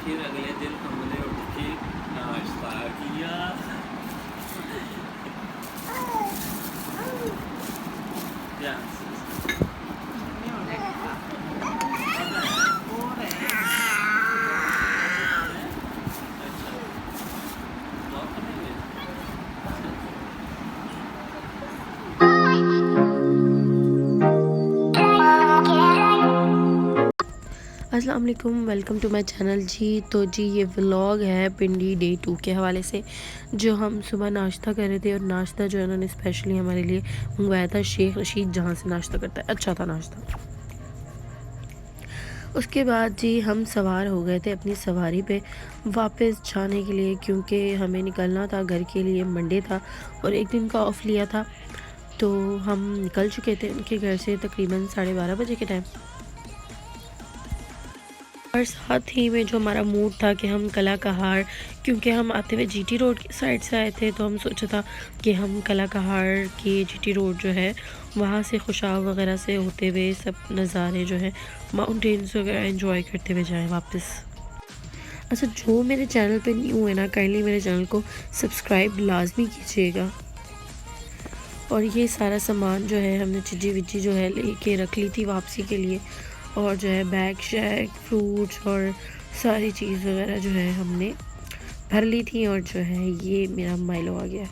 फिर अगले दिन हमने उठ के नाश्ता किया। क्या अस्सलाम वालेकुम, वेलकम टू माय चैनल जी। तो जी ये व्लॉग है पिंडी डे 2 के हवाले से, जो हम सुबह नाश्ता कर रहे थे। और नाश्ता जो है उन्होंने स्पेशली हमारे लिए मंगवाया था शेख रशीद, जहाँ से नाश्ता करता है। अच्छा था नाश्ता। उसके बाद जी हम सवार हो गए थे अपनी सवारी पे वापस जाने के लिए, क्योंकि हमें निकलना था घर के लिए। मंडे था और एक दिन का ऑफ़ लिया था, तो हम निकल चुके थे उनके घर से तकरीबन 12:30 बजे के टाइम। और साथ ही में जो हमारा मूड था कि हम कला कहार, क्योंकि हम आते हुए जीटी रोड की साइड से आए थे, तो हम सोचा था कि हम कला कहार के जीटी रोड जो है वहाँ से खुशाब वगैरह से होते हुए सब नज़ारे जो है माउंटेन्स वगैरह एंजॉय करते हुए जाएं वापस। अच्छा, जो मेरे चैनल पे न्यू है ना, काइंडली मेरे चैनल को सब्सक्राइब लाजमी कीजिएगा। और ये सारा सामान जो है हमने चिज्जी विज्जी जो है लेके रख ली थी वापसी के लिए। और जो है बैग शैग फ्रूट्स और सारी चीज़ वगैरह जो है हमने भर ली थी। और जो है ये मेरा माइलो आ गया।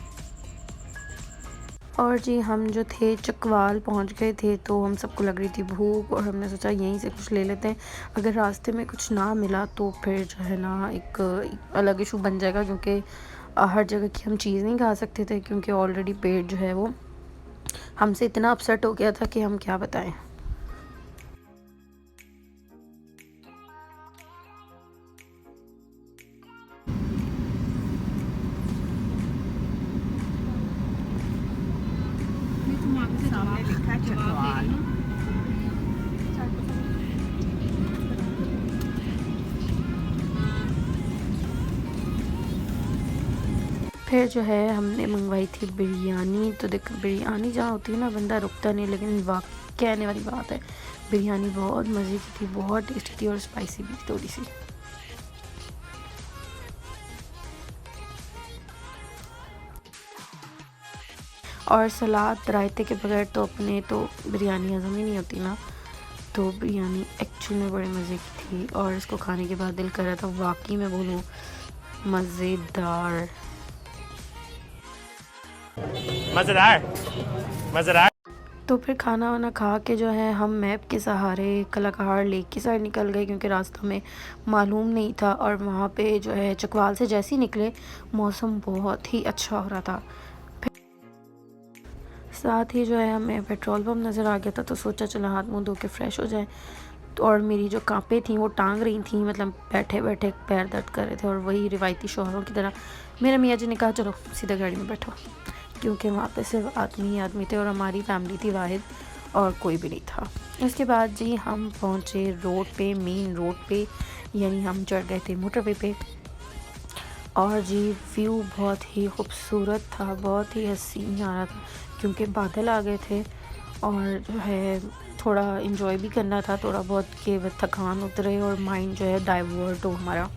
और जी हम जो थे चकवाल पहुंच गए थे, तो हम सबको लग रही थी भूख और हमने सोचा यहीं से कुछ ले लेते हैं। अगर रास्ते में कुछ ना मिला तो फिर जो है ना एक अलग इशू बन जाएगा, क्योंकि हर जगह की हम चीज़ नहीं खा सकते थे, क्योंकि ऑलरेडी पेट जो है वो हमसे इतना अपसेट हो गया था कि हम क्या बताएं। सामने लिखा है चटवाल। फिर जो है हमने मंगवाई थी बिरयानी। तो देख, बिरयानी जहाँ होती है ना बंदा रुकता नहीं, लेकिन वाकई कहने वाली बात है, बिरयानी बहुत मज़े की थी, बहुत टेस्टी थी और स्पाइसी भी थी थोड़ी सी। और सलाद रायते के बगैर तो अपने तो बिरयानी हज़म ही नहीं होती ना। तो बिरयानी एक्चुअली में बड़े मज़े की थी, और इसको खाने के बाद दिल कर रहा था वाकई में बोलूँ मज़ेदार। मजेदार मजेदार। तो फिर खाना वाना खा के जो है हम मैप के सहारे कलाकहार लेक की साइड निकल गए, क्योंकि रास्ता में मालूम नहीं था। और वहाँ पे जो है चकवाल से जैसे ही निकले मौसम बहुत ही अच्छा हो रहा था। साथ ही जो है हमें पेट्रोल पंप नज़र आ गया था, तो सोचा चलो हाथ मुंह धो के फ्रेश हो जाए। तो और मेरी जो कांपे थी वो टांग रही थी, मतलब बैठे बैठे पैर दर्द कर रहे थे। और वही रिवायती शौहरों की तरह मेरे मियाँ जी ने कहा चलो सीधा गाड़ी में बैठो, क्योंकि वहाँ पे सिर्फ आदमी ही आदमी थे और हमारी फैमिली थी वाहिद, और कोई भी नहीं था। उसके बाद जी हम पहुँचे रोड पे, मेन रोड पे, यानी हम चढ़ गए थे मोटरवे पे। और जी व्यू बहुत ही खूबसूरत था, बहुत ही हसीन आ रहा था, क्योंकि बादल आ गए थे। और जो है थोड़ा इन्जॉय भी करना था, थोड़ा बहुत के थकान उतरे और माइंड जो है डाइवर्ट हो हमारा।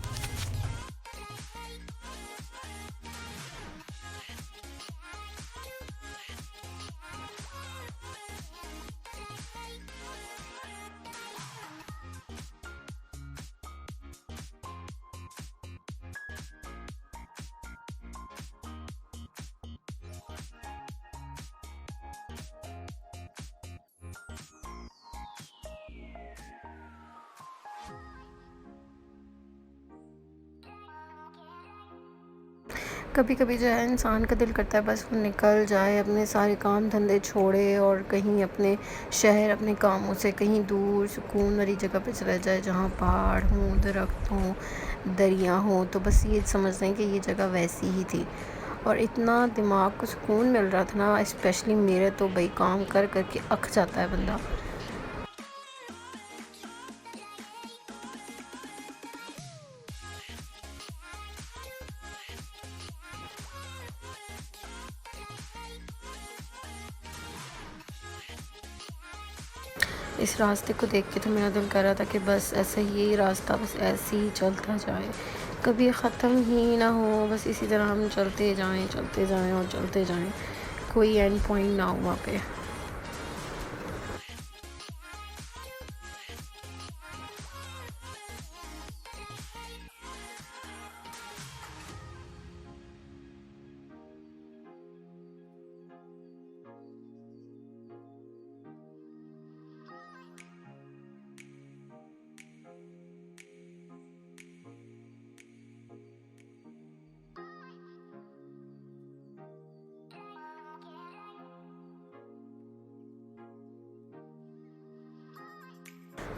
कभी कभी जो है इंसान का दिल करता है बस वो निकल जाए, अपने सारे काम धंधे छोड़े और कहीं अपने शहर, अपने कामों से कहीं दूर सुकून वाली जगह पे चला जाए, जहाँ पहाड़ हों, दरख्त हों, दरिया हों। तो बस ये समझते हैं कि ये जगह वैसी ही थी। और इतना दिमाग को सुकून मिल रहा था ना, स्पेशली मेरे तो भाई काम कर कर के अक जाता है बंदा। इस रास्ते को देख के तो मेरा दिल कर रहा था कि बस ऐसा ही रास्ता बस ऐसे ही चलता जाए, कभी ख़त्म ही ना हो, बस इसी तरह हम चलते जाएं और चलते जाएं, कोई एंड पॉइंट ना हो वहाँ पे।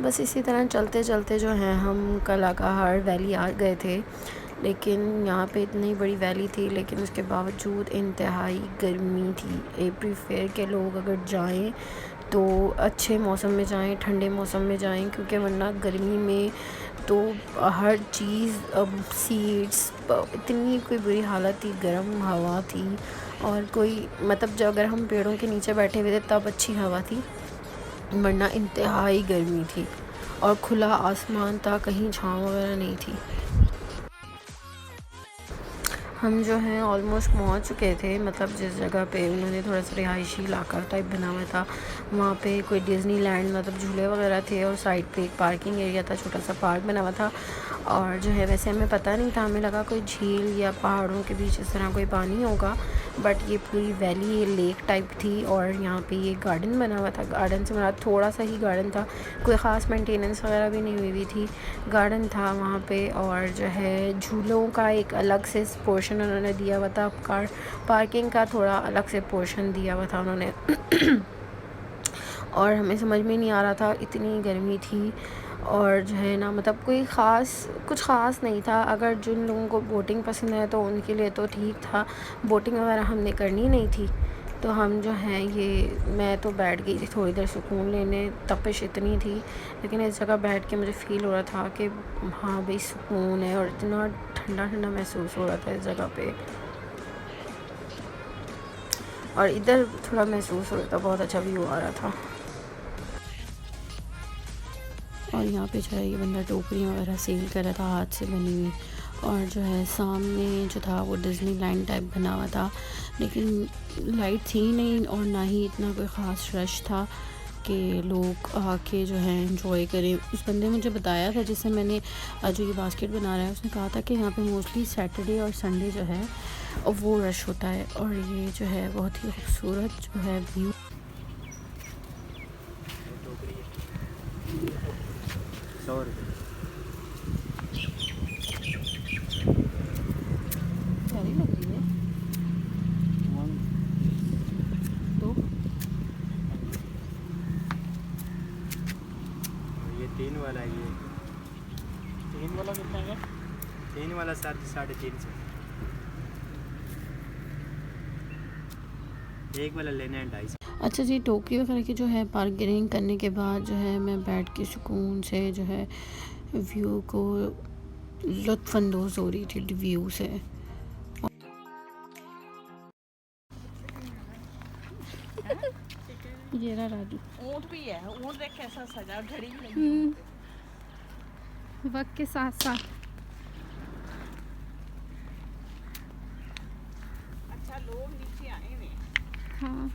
बस इसी तरह चलते चलते जो है हम कलाकाहार वैली आ गए थे, लेकिन यहाँ पे इतनी बड़ी वैली थी लेकिन उसके बावजूद इंतहाई गर्मी थी। अप्रैल फेयर के लोग अगर जाएं तो अच्छे मौसम में जाएं, ठंडे मौसम में जाएं, क्योंकि वरना गर्मी में तो हर चीज़ सीट्स इतनी कोई बुरी हालत थी, गर्म हवा थी और कोई मतलब जब अगर हम पेड़ों के नीचे बैठे हुए थे तब अच्छी हवा थी, वरना इंतहाई गर्मी थी और खुला आसमान था, कहीं छाँव वगैरह नहीं थी। हम जो हैं ऑलमोस्ट पहुंच चुके थे, मतलब जिस जगह पे उन्होंने थोड़ा सा रिहायशी इलाका टाइप बना हुआ था, वहाँ पे कोई डिज़नी लैंड मतलब झूले वगैरह थे और साइड पे एक पार्किंग एरिया था, छोटा सा पार्क बना हुआ था। और जो है वैसे हमें पता नहीं था, हमें लगा कोई झील या पहाड़ों के बीच इस तरह कोई पानी होगा, बट ये पूरी वैली ये लेक टाइप थी और यहाँ पे ये गार्डन बना हुआ था। गार्डन से मेरा थोड़ा सा ही गार्डन था, कोई ख़ास मेंटेनेंस वगैरह भी नहीं हुई थी, गार्डन था वहाँ पे। और जो है झूलों का एक अलग से पोर्शन उन्होंने दिया हुआ था, पार्किंग का थोड़ा अलग से पोर्शन दिया हुआ था उन्होंने और हमें समझ में नहीं आ रहा था, इतनी गर्मी थी और जो है ना मतलब कुछ ख़ास नहीं था। अगर जिन लोगों को बोटिंग पसंद है तो उनके लिए तो ठीक था, बोटिंग वगैरह हमने करनी नहीं थी, तो हम जो है मैं तो बैठ गई थी थोड़ी देर सुकून लेने, तपिश इतनी थी लेकिन इस जगह बैठ के मुझे फ़ील हो रहा था कि हाँ भाई सुकून है और इतना ठंडा ठंडा महसूस हो रहा था इस जगह पे। और इधर थोड़ा महसूस हो रहा था, बहुत अच्छा व्यू आ रहा था। और यहाँ पे जो है ये बंदा टोकरियाँ वगैरह सेल कर रहा था हाथ से बनी हुई, और जो है सामने जो था वो डिज़नी लैंड टाइप बना हुआ था, लेकिन लाइट थी नहीं और ना ही इतना कोई ख़ास रश था कि लोग आके जो है एंजॉय करें। उस बंदे ने मुझे बताया था जिससे मैंने जो ये बास्केट बना रहा है, उसने कहा था कि यहाँ पे मोस्टली सैटरडे और संडे जो है वो रश होता है और ये जो है बहुत ही खूबसूरत जो है व्यू। प्यारी लग रही है तो ये 3 वाला है, ये 3 वाला कितना है? 3 वाला 350। एक वाला लेना है 250। अच्छा जी, टोकरी वगैरह की जो है पार्किंग करने के बाद जो है मैं बैठ के सुकून से जो है व्यू को लुत्फ़अंदोज़ हो रही थी व्यू से। ये रहा राजू, ऊँट भी है, ऊँट देख कैसा सजा, घड़ी भी लगी वक्त के साथ साथ। अच्छा लोग नीचे आए हुए। हाँ,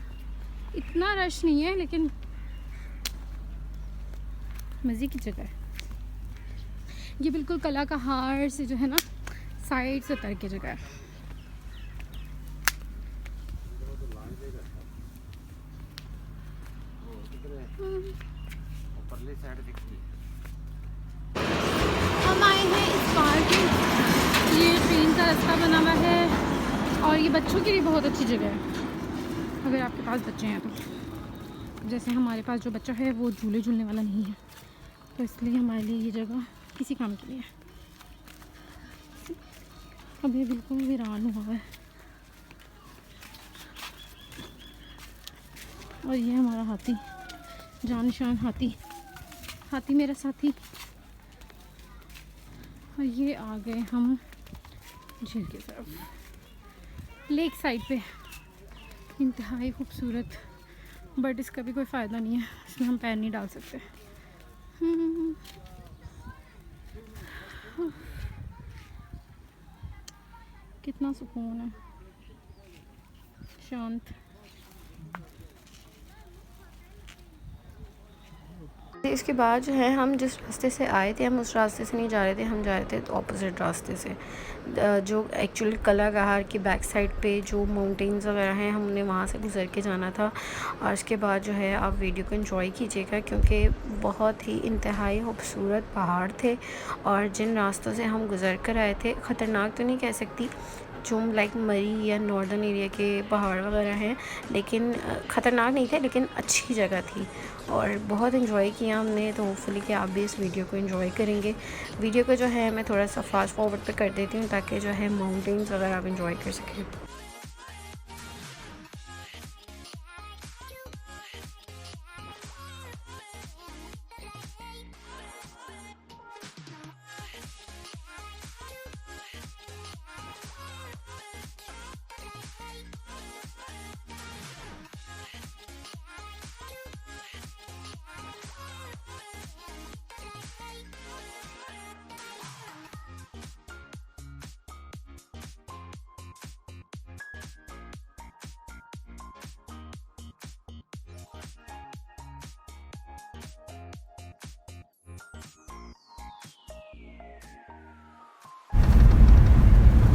इतना रश नहीं है लेकिन मज़े की जगह है ये, बिल्कुल कला का हार से जो है ना साइड से उतर के जगह है। हम आए हैं इस पार्क में, ये ट्रेन का रास्ता बना हुआ है और ये बच्चों के लिए बहुत अच्छी जगह है अगर आपके पास बच्चे हैं तो। जैसे हमारे पास जो बच्चा है वो झूले झूलने वाला नहीं है, तो इसलिए हमारे लिए ये जगह किसी काम के लिए है। अब ये बिल्कुल वीरान हुआ है और ये हमारा हाथी, जान निशान हाथी, हाथी मेरा साथी। और ये आ गए हम झील की तरफ, लेक साइड पे। इंतहाई खूबसूरत बट इसका भी कोई फ़ायदा नहीं है, इसमें हम पैर नहीं डाल सकते। कितना सुकून है, शांत। इसके बाद जो है हम जिस रास्ते से आए थे, हम उस रास्ते से नहीं जा रहे थे, हम जा रहे थे ऑपोजिट रास्ते से, जो एक्चुअली कला गहार की बैक साइड पे जो माउंटेन्स वगैरह हैं, हमने वहाँ से गुज़र के जाना था। और इसके बाद जो है आप वीडियो को एंजॉय कीजिएगा, क्योंकि बहुत ही इंतहाई खूबसूरत पहाड़ थे। और जिन रास्तों से हम गुज़र कर आए थे, ख़तरनाक तो नहीं कह सकती, जो लाइक मरी या नॉर्दर्न एरिया के पहाड़ वगैरह हैं, लेकिन ख़तरनाक नहीं थे, लेकिन अच्छी जगह थी और बहुत इन्जॉय किया हमने। तो होपफुली कि आप भी इस वीडियो को एंजॉय करेंगे। वीडियो को जो है मैं थोड़ा सा फास्ट फॉरवर्ड पे कर देती हूँ, ताकि जो है माउंटेन्स वगैरह आप एंजॉय कर सकें।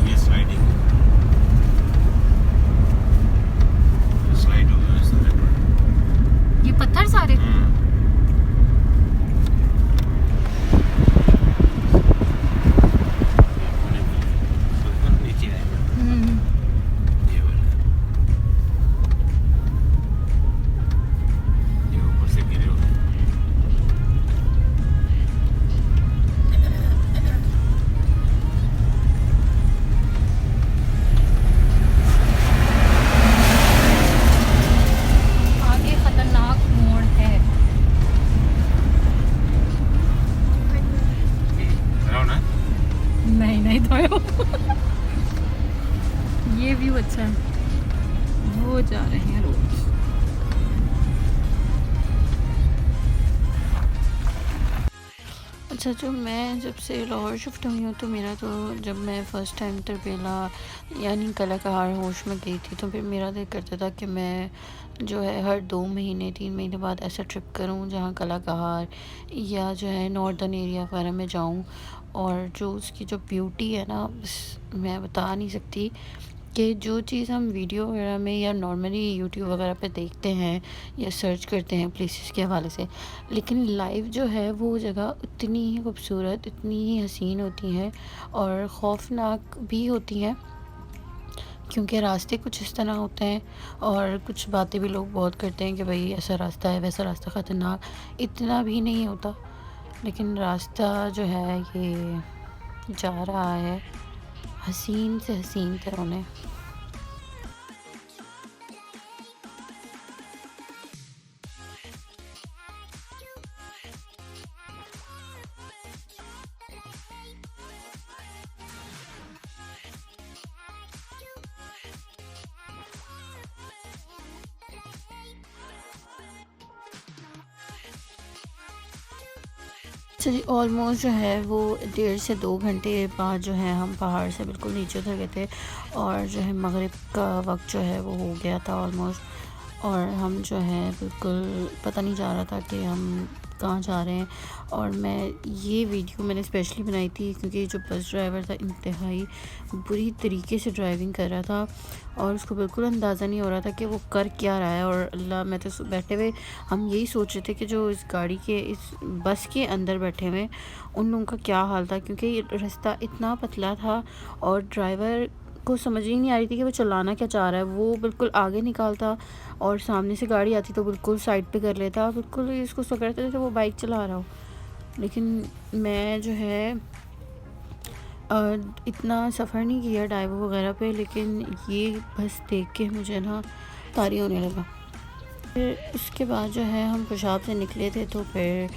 ये स्लाइडिंग स्लाइड हो गया सारे पर। ये पत्थर सारे नीचे आएगा ये वाला, ये ऊपर से गिरे हुए। आगे खतरनाक मोड़ है। धराओ ना। नहीं धोयो। ये व्यू अच्छा है, वो जा रहे हैं रोड। अच्छा, जो मैं जब से लाहौर शिफ्ट हुई हूँ, तो मेरा तो जब मैं फ़र्स्ट टाइम तरबेला यानी कला कहार होश में गई थी, तो फिर मेरा दिल करता था कि मैं जो है हर 2 महीने 3 महीने बाद ऐसा ट्रिप करूँ जहाँ कला कहार या जो है नॉर्दर्न एरिया वगैरह में जाऊँ। और जो उसकी जो ब्यूटी है ना, मैं बता नहीं सकती कि जो चीज़ हम वीडियो वगैरह में या नॉर्मली यूट्यूब वगैरह पे देखते हैं या सर्च करते हैं प्लेसेस के हवाले से, लेकिन लाइव जो है वो जगह उतनी ही खूबसूरत, इतनी ही हसीन होती हैं और ख़ौफनाक भी होती हैं, क्योंकि रास्ते कुछ इस तरह होते हैं और कुछ बातें भी लोग बहुत करते हैं कि भाई ऐसा रास्ता है, वैसा रास्ता ख़तरनाक। इतना भी नहीं होता, लेकिन रास्ता जो है ये जा रहा है हसीन से हसीन तरोने। अच्छा जी, ऑलमोस्ट जो है वो 1.5 से 2 घंटे बाद जो है हम पहाड़ से बिल्कुल नीचे उतर गए थे और जो है मगरिब का वक्त जो है वो हो गया था ऑलमोस्ट। और हम जो है बिल्कुल पता नहीं जा रहा था कि हम कहाँ जा रहे हैं। और मैं ये वीडियो मैंने स्पेशली बनाई थी क्योंकि जो बस ड्राइवर था इंतहाई बुरी तरीके से ड्राइविंग कर रहा था और उसको बिल्कुल अंदाज़ा नहीं हो रहा था कि वो कर क्या रहा है। और अल्लाह, मैं तो बैठे हुए हम यही सोच रहे थे कि जो इस गाड़ी के इस बस के अंदर बैठे हुए उन लोगों का क्या हाल था, क्योंकि रास्ता इतना पतला था और ड्राइवर को समझ ही नहीं आ रही थी कि वो चलाना क्या चाह रहा है। वो बिल्कुल आगे निकालता और सामने से गाड़ी आती तो बिल्कुल साइड पे कर लेता, बिल्कुल इसको समझ रहे थे जैसे वो बाइक चला रहा हो। लेकिन मैं जो है इतना सफ़र नहीं किया ड्राइवर वगैरह पे, लेकिन ये बस देख के मुझे ना तारी होने लगा। फिर उसके बाद जो है हम पेशाब से निकले थे तो फिर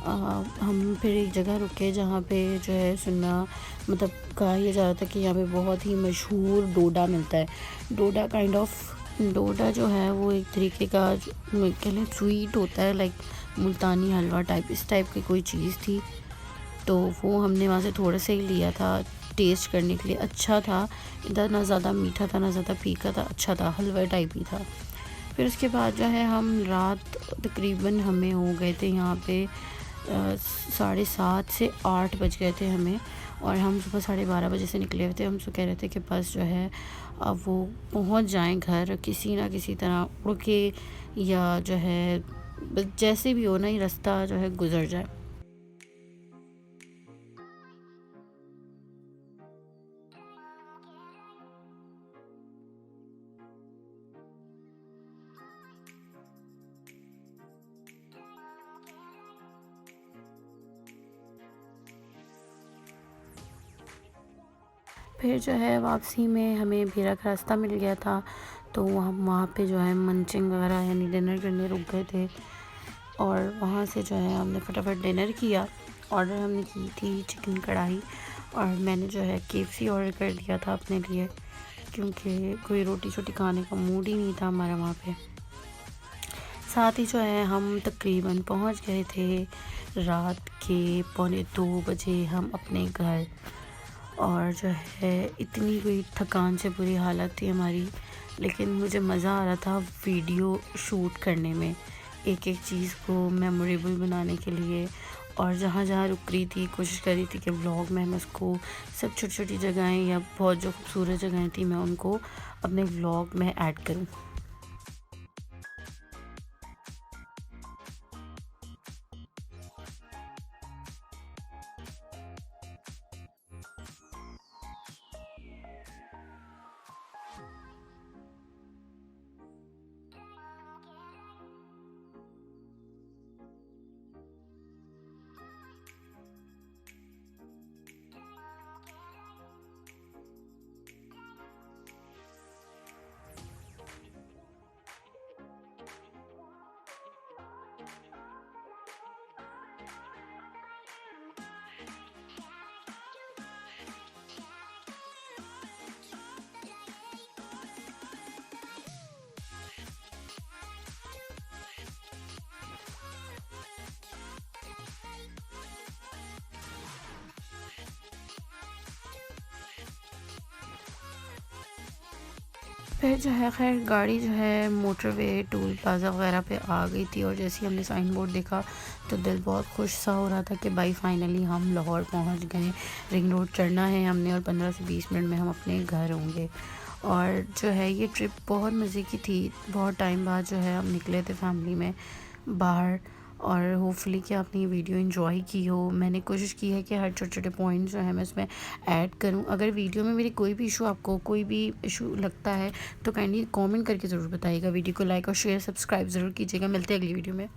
हम फिर एक जगह रुके जहाँ पे जो है सुनना मतलब कहा यह जा रहा था कि यहाँ पे बहुत ही मशहूर डोडा मिलता है। डोडा काइंड ऑफ डोडा जो है वो एक तरीके का कह लें स्वीट होता है, लाइक मुल्तानी हलवा टाइप, इस टाइप की कोई चीज़ थी। तो वो हमने वहाँ से थोड़ा सा ही लिया था टेस्ट करने के लिए। अच्छा था, इधर ना ज़्यादा मीठा था ना ज़्यादा फीका था, अच्छा था, हलवा टाइप ही था। फिर उसके बाद जो है हम रात तकरीबन हमें हो गए थे यहाँ पे 7:30 से 8 बज गए थे हमें, और हम सुबह 12:30 बजे से निकले हुए थे। हम कह रहे थे कि बस जो है अब वो पहुँच जाएं घर किसी ना किसी तरह उड़ के, या जो है जैसे भी हो ना ये रास्ता जो है गुजर जाए। फिर जो है वापसी में हमें भीरा का रास्ता मिल गया था, तो हम वहाँ पे जो है मंचिंग वगैरह यानी डिनर करने रुक गए थे। और वहाँ से जो है हमने फटाफट डिनर किया। ऑर्डर हमने की थी चिकन कढ़ाई, और मैंने जो है KFC ऑर्डर कर दिया था अपने लिए, क्योंकि कोई रोटी छोटी खाने का मूड ही नहीं था हमारा वहाँ पे। साथ ही जो है हम तकरीबन पहुँच गए थे रात के 1:45 बजे हम अपने घर। और जो है इतनी कोई थकान से बुरी हालत थी हमारी, लेकिन मुझे मज़ा आ रहा था वीडियो शूट करने में, एक एक चीज़ को मेमोरेबल बनाने के लिए। और जहाँ जहाँ रुक रही थी कोशिश कर रही थी कि व्लॉग में मैं उसको सब छोटी छोटी जगहें या बहुत जो खूबसूरत जगहें थी मैं उनको अपने व्लॉग में ऐड करूँ। फिर जो है खैर गाड़ी जो है मोटरवे टोल प्लाज़ा वगैरह पे आ गई थी, और जैसे ही हमने साइन बोर्ड देखा तो दिल बहुत खुश सा हो रहा था कि भाई फाइनली हम लाहौर पहुंच गए। रिंग रोड चढ़ना है हमने, और 15 से 20 मिनट में हम अपने घर होंगे। और जो है ये ट्रिप बहुत मज़े की थी, बहुत टाइम बाद जो है हम निकले थे फैमिली में बाहर। और होपफुली कि आपने ये वीडियो एंजॉय की हो। मैंने कोशिश की है कि हर छोटे छोटे पॉइंट्स जो है मैं इसमें ऐड करूं। अगर वीडियो में मेरी कोई भी इशू, आपको कोई भी इशू लगता है तो काइंडली कमेंट करके ज़रूर बताइएगा। वीडियो को लाइक और शेयर सब्सक्राइब ज़रूर कीजिएगा। मिलते हैं अगली वीडियो में।